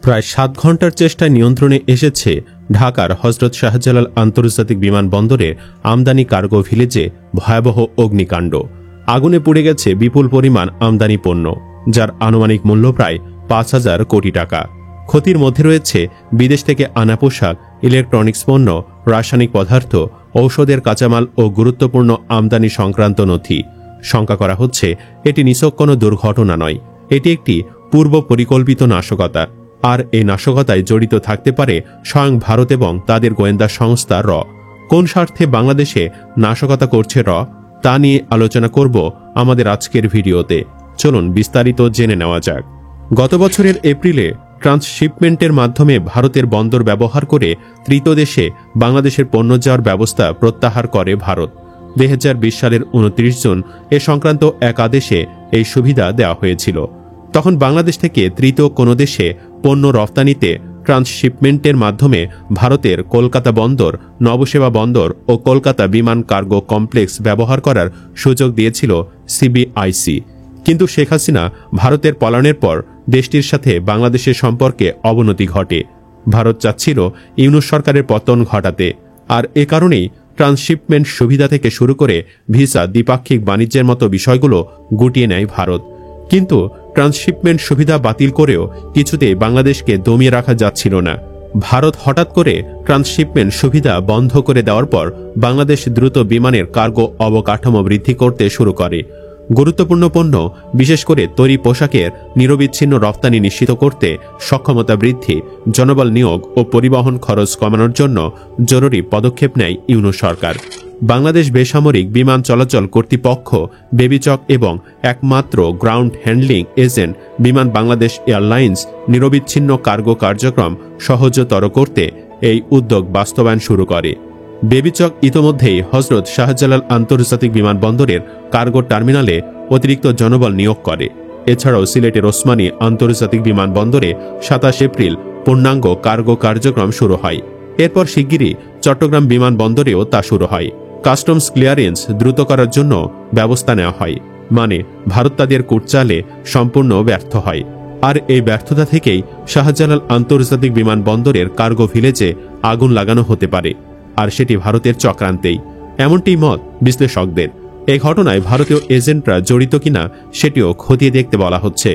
প্রায় 7 ঘন্টার চেষ্টায় নিয়ন্ত্রণে এসেছে ঢাকার হযরত শাহজালাল আন্তর্জাতিক বিমানবন্দরে আমদানি কার্গো ভিলেজে ভয়াবহ অগ্নিকাণ্ড। আগুনে পুড়ে গেছে বিপুল পরিমাণ আমদানি পণ্য, যার আনুমানিক মূল্য প্রায় 5,000 কোটি টাকা। ক্ষতির মধ্যে রয়েছে বিদেশ থেকে আনা পোশাক, ইলেকট্রনিক্স পণ্য, রাসায়নিক পদার্থ, ঔষধের কাঁচামাল ও গুরুত্বপূর্ণ আমদানি সংক্রান্ত নথি। শঙ্কা করা হচ্ছে এটি নিছক কোনো দুর্ঘটনা নয়, এটি একটি পূর্ব পরিকল্পিত নাশকতা। আর এই নাশকতায় জড়িত থাকতে পারে স্বয়ং ভারত এবং তাদের গোয়েন্দা সংস্থা র। কোন স্বার্থে বাংলাদেশে নাশকতা করছে র, তা নিয়ে আলোচনা করব আমাদের আজকের ভিডিওতে। চলুন বিস্তারিত জেনে নেওয়া যাক। গত বছরের এপ্রিলে ট্রান্সশিপমেন্টের মাধ্যমে ভারতের বন্দর ব্যবহার করে তৃতীয় দেশে বাংলাদেশের পণ্য যাওয়ার ব্যবস্থা প্রত্যাহার করে ভারত। 2020 সালের 29 জুন এ সংক্রান্ত এক আদেশে এই সুবিধা দেওয়া হয়েছিল। তখন বাংলাদেশ থেকে তৃতীয় কোনো দেশে পণ্য রফতানিতে ট্রান্সশিপমেন্টের মাধ্যমে ভারতের কলকাতা বন্দর, নবসেবা বন্দর ও কলকাতা বিমান কার্গো কমপ্লেক্স ব্যবহার করার সুযোগ দিয়েছিল সিবিআইসি। কিন্তু শেখ হাসিনা ভারতের পলায়নের পর দেশটির সাথে বাংলাদেশের সম্পর্কে অবনতি ঘটে। ভারত চাচ্ছিল ইউনূস সরকারের পতন ঘটাতে, আর এ কারণেই ট্রান্সশিপমেন্ট সুবিধা থেকে শুরু করে ভিসা, দ্বিপাক্ষিক বাণিজ্যের মতো বিষয়গুলো গুটিয়ে নেয় ভারত। কিন্তু ট্রান্সশিপমেন্ট সুবিধা বাতিল করেও কিছুতেই বাংলাদেশকে দমিয়ে রাখা যাচ্ছিল না। ভারত হঠাৎ করে ট্রান্সশিপমেন্ট সুবিধা বন্ধ করে দেওয়ার পর বাংলাদেশ দ্রুত বিমানের কার্গো অবকাঠামো বৃদ্ধি করতে শুরু করে। গুরুত্বপূর্ণ পণ্য, বিশেষ করে তৈরি পোশাকের নিরবিচ্ছিন্ন রফতানি নিশ্চিত করতে সক্ষমতা বৃদ্ধি, জনবল নিয়োগ ও পরিবহন খরচ কমানোর জন্য জরুরি পদক্ষেপ নেয় ইউনূস সরকার। বাংলাদেশ বেসামরিক বিমান চলাচল কর্তৃপক্ষ বেবিচক এবং একমাত্র গ্রাউন্ড হ্যান্ডলিং এজেন্ট বিমান বাংলাদেশ এয়ারলাইন্স নিরবিচ্ছিন্ন কার্গো কার্যক্রম সহজতর করতে এই উদ্যোগ বাস্তবায়ন শুরু করে। বেবিচক ইতোমধ্যেই হযরত শাহজালাল আন্তর্জাতিক বিমানবন্দরের কার্গো টার্মিনালে অতিরিক্ত জনবল নিয়োগ করে। এছাড়াও সিলেটের ওসমানী আন্তর্জাতিক বিমানবন্দরে 27 এপ্রিল পূর্ণাঙ্গ কার্গো কার্যক্রম শুরু হয়। এরপর শিগগিরই চট্টগ্রাম বিমানবন্দরেও তা শুরু হয়। কাস্টমস ক্লিয়ারেন্স দ্রুত করার জন্য ব্যবস্থা নেওয়া হয়, মানে ভারত তাদের কূটচালে সম্পূর্ণ ব্যর্থ হয়। আর এই ব্যর্থতা থেকেই শাহজালাল আন্তর্জাতিক বিমানবন্দরের কার্গো ভিলেজে আগুন লাগানো হতে পারে, আর সেটি ভারতের চক্রান্তেই, এমনটি মত বিশ্লেষকদের। এই ঘটনায় ভারতীয় এজেন্টরা জড়িত কিনা সেটিও খতিয়ে দেখতে বলা হচ্ছে।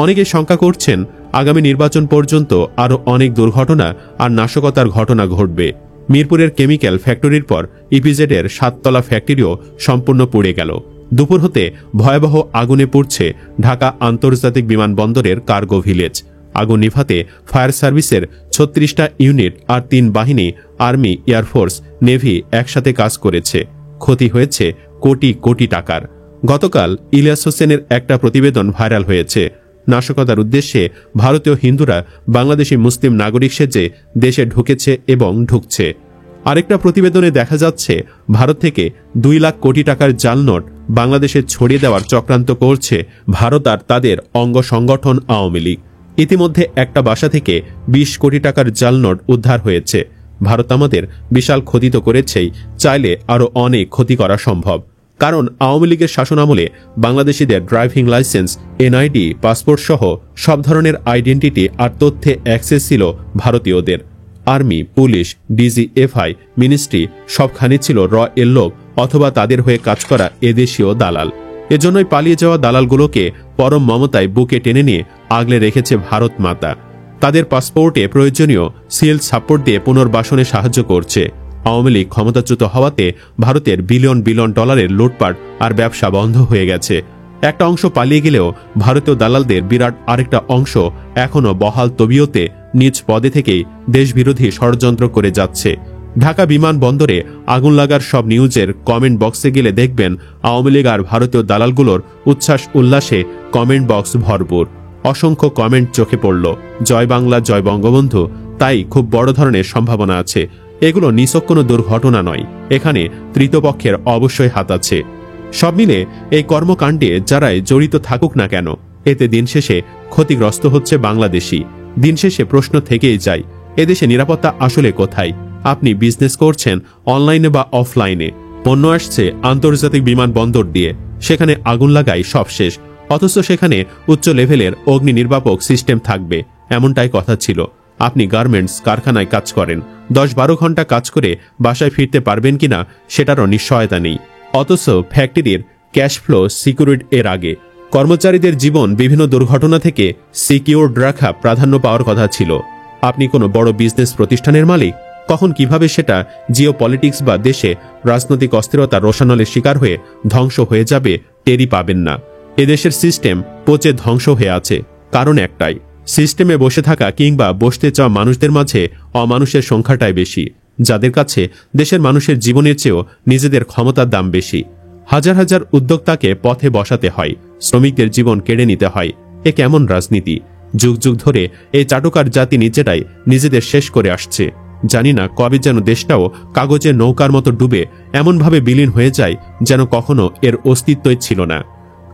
অনেকে শঙ্কা করছেন আগামী নির্বাচন পর্যন্ত আরও অনেক দুর্ঘটনা আর নাশকতার ঘটনা ঘটবে। মিরপুরের কেমিক্যাল ফ্যাক্টরির পর ইপিজেডের 7তলা ফ্যাক্টরিও সম্পূর্ণ পুড়ে গেল। দুপুর হতে ভয়াবহ আগুনে পুড়ছে ঢাকা আন্তর্জাতিক বিমানবন্দরের কার্গো ভিলেজ। আগুন নিভাতে ফায়ার সার্ভিসের 36টা ইউনিট আর 3 বাহিনী, আর্মি, এয়ারফোর্স, নেভি একসাথে কাজ করেছে। ক্ষতি হয়েছে কোটি কোটি টাকার। গতকাল ইলিয়াস হোসেনের একটা প্রতিবেদন ভাইরাল হয়েছে। নাশকতার উদ্দেশ্যে ভারতীয় হিন্দুরা বাংলাদেশি মুসলিম নাগরিক সেজে দেশে ঢুকেছে এবং ঢুকছে। আরেকটা প্রতিবেদনে দেখা যাচ্ছে ভারত থেকে 2 লাখ কোটি টাকার জাল নোট বাংলাদেশে ছড়িয়ে দেওয়ার চক্রান্ত করছে ভারত আর তাদের অঙ্গ সংগঠন আওয়ামী লীগ। ইতিমধ্যে একটা বাসা থেকে 20 কোটি টাকার জাল নোট উদ্ধার হয়েছে। ভারত আমাদের বিশাল ক্ষতি তো করেছেই, চাইলে আরও অনেক ক্ষতি করা সম্ভব। কারণ আওয়ামী লীগের শাসনামলে বাংলাদেশিদের ড্রাইভিং লাইসেন্স, এনআইডি, পাসপোর্ট সহ সব ধরনের আইডেন্টিটি আর তথ্যে অ্যাক্সেস ছিল ভারতীয়দের। আর্মি, পুলিশ, ডিজিএফআই, মিনিস্ট্রি সবখানে ছিল র এর লোক অথবা তাদের হয়ে কাজ করা এদেশীয় দালাল। এজন্যই পালিয়ে যাওয়া দালালগুলোকে পরম মমতায় বুকে টেনে নিয়ে আগলে রেখেছে ভারত মাতা। তাদের পাসপোর্টে প্রয়োজনীয় সিল সাপোর্ট দিয়ে পুনর্বাসনে সাহায্য করছে। আওয়ামী লীগ ক্ষমতাচ্যুত হওয়াতে ভারতের বিলিয়ন বিলিয়ন ডলারের লুটপাট আর ব্যবসা বন্ধ হয়ে গেছে। একটা অংশ পালিয়ে গেলেও ভারতীয় দালালদের বিরাট আরেকটা অংশ এখনও বহাল তবিয়তে নিজ পদে থেকেই দেশবিরোধী ষড়যন্ত্র করে যাচ্ছে। ঢাকা বিমানবন্দরে আগুন লাগার সব নিউজের কমেন্ট বক্সে গেলে দেখবেন আওয়ামী লীগ আর ভারতীয় দালালগুলোর উচ্ছ্বাস উল্লাসে কমেন্ট বক্স ভরপুর। অসংখ্য কমেন্ট চোখে পড়ল, জয় বাংলা, জয় বঙ্গবন্ধু। তাই খুব বড় ধরনের সম্ভাবনা আছে। এগুলো নিছক কোনো দুর্ঘটনা নয়, এখানে তৃতীয় পক্ষের অবশ্যই হাত আছে। সব মিলে এই কর্মকাণ্ডে যারাই জড়িত থাকুক না কেন, এতে দিন শেষে ক্ষতিগ্রস্ত হচ্ছে বাংলাদেশি। দিন শেষে প্রশ্ন থেকেই যায়, এদেশে নিরাপত্তা আসলে কোথায়? আপনি বিজনেস করছেন অনলাইনে বা অফলাইনে, পণ্য আসছে আন্তর্জাতিক বিমানবন্দর দিয়ে, সেখানে আগুন লাগাই সব শেষ। অথচ সেখানে উচ্চ লেভেলের অগ্নি নির্বাপক সিস্টেম থাকবে, এমনটাই কথা ছিল। আপনি গার্মেন্টস কারখানায় কাজ করেন, 10-12 ঘন্টা কাজ করে বাসায় ফিরতে পারবেন কিনা সেটারও নিশ্চয়তা নেই। অথচ ফ্যাক্টরির ক্যাশ ফ্লো সিকিউরিড এর আগে কর্মচারীদের জীবন বিভিন্ন দুর্ঘটনা থেকে সিকিউরড রাখা প্রাধান্য পাওয়ার কথা ছিল। আপনি কোনো বড় বিজনেস প্রতিষ্ঠানের মালিক, কখন কিভাবে সেটা জিও পলিটিক্স বা দেশে রাজনৈতিক অস্থিরতার রোষানলের শিকার হয়ে ধ্বংস হয়ে যাবে টেরই পাবেন না। এদেশের সিস্টেম পচে ধ্বংস হয়ে আছে, কারণ একটাই, সিস্টেমে বসে থাকা কিংবা বসতে চাওয়া মানুষদের মাঝে অমানুষের সংখ্যাটাই বেশি, যাদের কাছে দেশের মানুষের জীবনের চেয়েও নিজেদের ক্ষমতার দাম বেশি। হাজার হাজার উদ্যোক্তাকে পথে বসাতে হয়, শ্রমিকদের জীবন কেড়ে নিতে হয়। এ কেমন রাজনীতি? যুগ যুগ ধরে এই চাটুকার জাতি নিজেরাই নিজেদের শেষ করে আসছে। জানি না কবে যেন দেশটাও কাগজের নৌকার মতো ডুবে এমনভাবে বিলীন হয়ে যায় যেন কখনো এর অস্তিত্বই ছিল না।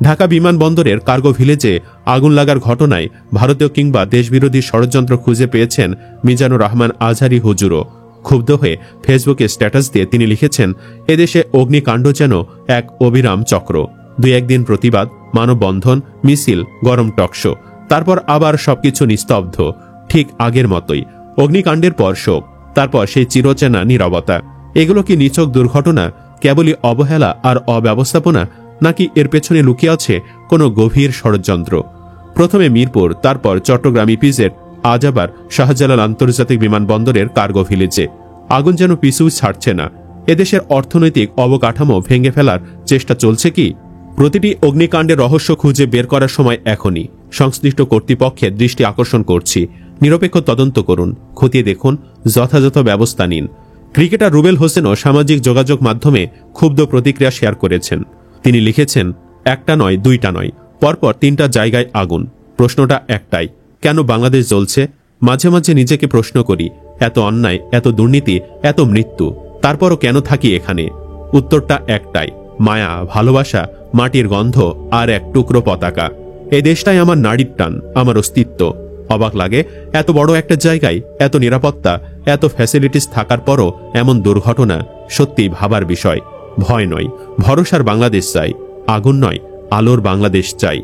ঢাকা বিমানবন্দরের কার্গো ভিলেজে আগুন লাগার ঘটনায় ভারতীয় কিংবা দেশবিরোধী ষড়যন্ত্র খুঁজে পেয়েছেন মিজানুর রহমান আজহারি হুজুরও। ক্ষুব্ধ হয়ে ফেসবুকে স্ট্যাটাস দিয়ে তিনি লিখেছেন, এদেশে অগ্নিকাণ্ড যেন এক অবিরাম চক্র। 2-1 দিন প্রতিবাদ, মানববন্ধন, মিছিল, গরম টকশো, তারপর আবার সবকিছু নিস্তব্ধ, ঠিক আগের মতোই। অগ্নিকাণ্ডের পর শোক, তারপর সেই চিরচেনা নীরবতা। এগুলো কি নিছক দুর্ঘটনা, কেবলই অবহেলা আর অব্যবস্থাপনা, নাকি এর পেছনে লুকিয়ে আছে কোনো গভীর ষড়যন্ত্র? প্রথমে মিরপুর, তারপর চট্টগ্রাম ইপিজেড, আজ আবার শাহজালাল আন্তর্জাতিক বিমানবন্দরের কার্গো ভিলেজে আগুন যেন পিছু ছাড়ছে না। এদেশের অর্থনৈতিক অবকাঠামো ভেঙে ফেলার চেষ্টা চলছে কি? প্রতিটি অগ্নিকাণ্ডের রহস্য খুঁজে বের করার সময় এখনই। সংশ্লিষ্ট কর্তৃপক্ষের দৃষ্টি আকর্ষণ করছি, নিরপেক্ষ তদন্ত করুন, খতিয়ে দেখুন, যথাযথ ব্যবস্থা নিন। ক্রিকেটার রুবেল হোসেনও সামাজিক যোগাযোগ মাধ্যমে ক্ষুব্ধ প্রতিক্রিয়া শেয়ার করেছেন। তিনি লিখেছেন, একটা নয়, দুইটা নয়, পরপর 3টা জায়গায় আগুন। প্রশ্নটা একটাই, কেন বাংলাদেশ জ্বলছে? মাঝে মাঝে নিজেকে প্রশ্ন করি, এত অন্যায়, এত দুর্নীতি, এত মৃত্যু, তারপরও কেন থাকি এখানে? উত্তরটা একটাই, মায়া, ভালোবাসা, মাটির গন্ধ আর এক টুকরো পতাকা। এই দেশটাই আমার নাড়ির টান, আমার অস্তিত্ব। অবাক লাগে, এত বড় একটা জায়গায় এত নিরাপত্তা, এত ফ্যাসিলিটিস থাকার পরও এমন দুর্ঘটনা। সত্যি ভাবার বিষয়। ভয় নয়, ভরসার বাংলাদেশ চাই, আগুন নয়, আলোর বাংলাদেশ চাই।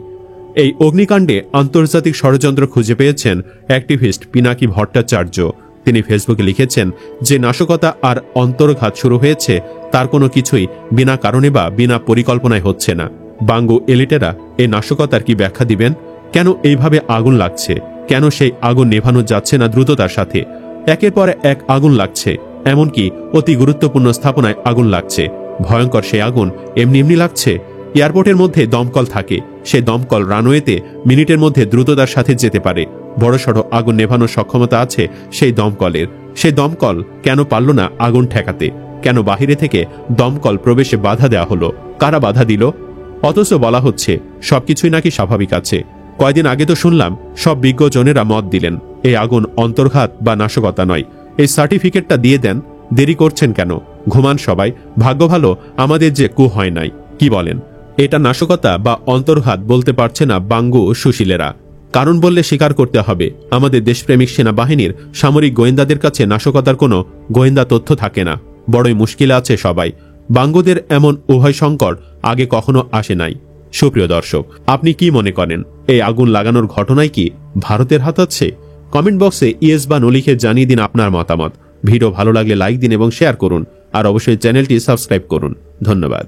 এই অগ্নিকাণ্ডে আন্তর্জাতিক ষড়যন্ত্র খুঁজে পেয়েছেন অ্যাক্টিভিস্ট পিনাকি ভট্টাচার্য। তিনি ফেসবুকে লিখেছেন যে নাশকতা আর অন্তর্ঘাত শুরু হয়েছে তার কোনো কিছুই বিনা কারণে বা বিনা পরিকল্পনায় হচ্ছে না। বাঙ্গু এলিটেরা এই নাশকতার কি ব্যাখ্যা দিবেন? কেন এইভাবে আগুন লাগছে? কেন সেই আগুন নেভানো যাচ্ছে না দ্রুততার সাথে? একের পর এক আগুন লাগছে, এমনকি অতি গুরুত্বপূর্ণ স্থাপনায় আগুন লাগছে। ভয়ঙ্কর সেই আগুন এমনি এমনি লাগছে। এয়ারপোর্টের মধ্যে দমকল থাকে, সেই দমকল রানওয়েতে মিনিটের মধ্যে দ্রুততার সাথে যেতে পারে। বড়সড় আগুন নেভানোর সক্ষমতা আছে সেই দমকলের। সেই দমকল কেন পারল না আগুন ঠেকাতে? কেন বাহিরে থেকে দমকল প্রবেশে বাধা দেওয়া হলো? কারা বাধা দিল? অথচ বলা হচ্ছে সবকিছুই নাকি স্বাভাবিক আছে। কয়দিন আগে তো শুনলাম সব বিজ্ঞজনেরা মত দিলেন এই আগুন অন্তর্ঘাত বা নাশকতা নয়। এই সার্টিফিকেটটা দিয়ে দেন, দেরি করছেন কেন? ঘুমান সবাই, ভাগ্য ভালো আমাদের যে কু হয় নাই। কি বলেন, এটা নাশকতা বা অন্তর্ঘাত বলতে পারছে না বাঙ্গু সুশীলেরা? কারণ বললে স্বীকার করতে হবে, আমাদের দেশপ্রেমিক সেনাবাহিনীর সামরিক গোয়েন্দাদের কাছে নাশকতার কোনো গোয়েন্দা তথ্য থাকে না। বড়ই মুশকিলে আছে সবাই। বাঙ্গুদের এমন উভয় সংকট আগে কখনো আসে নাই। সুপ্রিয় দর্শক, আপনি কি মনে করেন, এই আগুন লাগানোর ঘটনায় কি ভারতের হাত আছে? কমেন্ট বক্সে ইয়েস বা নো লিখে জানিয়ে দিন আপনার মতামত। ভিডিও ভালো লাগলে লাইক দিন এবং শেয়ার করুন, আর অবশ্যই চ্যানেলটি সাবস্ক্রাইব করুন। ধন্যবাদ।